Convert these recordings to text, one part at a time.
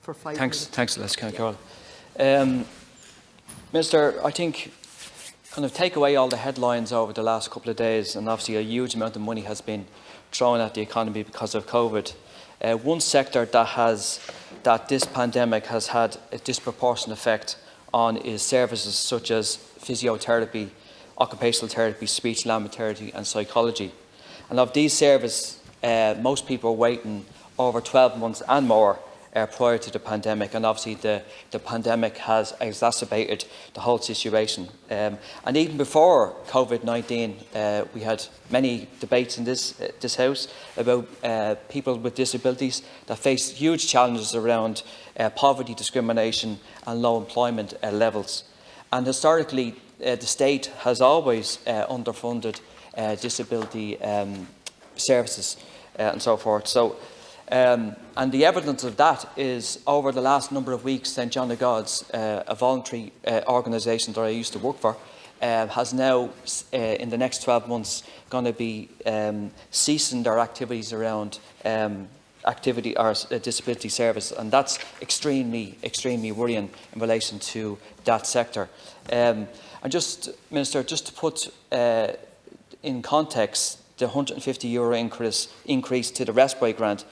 for 5 Thanks, minutes. thanks, Les Carroll. Minister, I think kind of take away all the headlines over the last couple of days, and obviously a huge amount of money has been thrown at the economy because of COVID. One sector that this pandemic has had a disproportionate effect on is services such as physiotherapy, occupational therapy, speech language therapy and psychology. And of these services, most people are waiting over 12 months and more prior to the pandemic, and obviously the pandemic has exacerbated the whole situation. And even before COVID-19, we had many debates in this House about people with disabilities that face huge challenges around poverty, discrimination and low employment levels. And historically, the state has always underfunded disability services and so forth. So, and the evidence of that is over the last number of weeks, St John of God's, a voluntary organisation that I used to work for, has now, in the next 12 months, going to be ceasing their activities around disability service, and that's extremely worrying in relation to that sector. And just, Minister, just to put in context the €150 increase to the respite grant,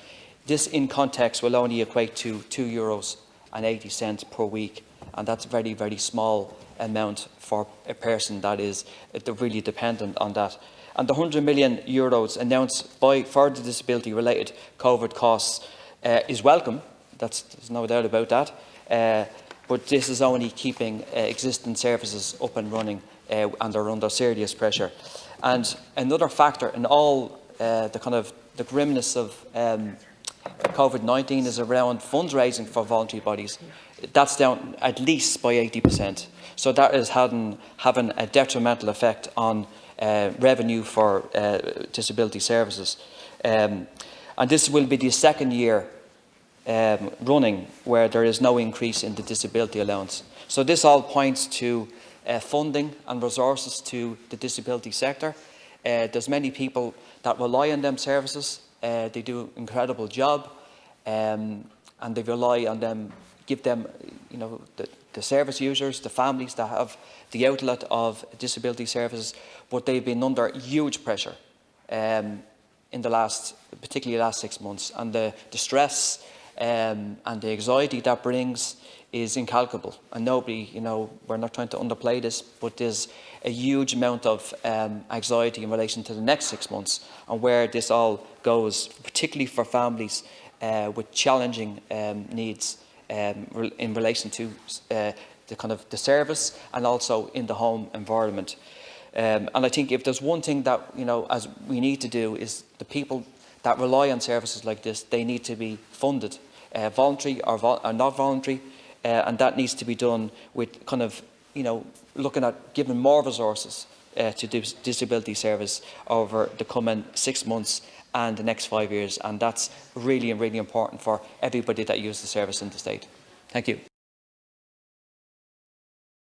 this in context will only equate to €2.80 per week, and that's a very, very small amount for a person that is really dependent on that. And the €100 million announced for the disability-related COVID costs is welcome. There's no doubt about that. But this is only keeping existing services up and running, and they're under serious pressure. And another factor in all the grimness of COVID-19 is around fundraising for voluntary bodies. That's down at least by 80%. So that is having a detrimental effect on revenue for disability services. And this will be the second year running where there is no increase in the disability allowance. So this all points to funding and resources to the disability sector. There's many people that rely on them services. They do an incredible job, and they rely on them, give them, the service users, the families that have the outlet of disability services, but they've been under huge pressure in particularly the last 6 months, and the stress and the anxiety that brings is incalculable. And nobody, we're not trying to underplay this, but there's a huge amount of anxiety in relation to the next 6 months and where this all goes, particularly for families with challenging needs in relation to the service and also in the home environment. And I think if there's one thing that as we need to do is the people that rely on services like this, they need to be funded, voluntary or not voluntary, and that needs to be done with looking at giving more resources to disability service over the coming 6 months and the next 5 years, and that's really important for everybody that uses the service in the state. Thank you.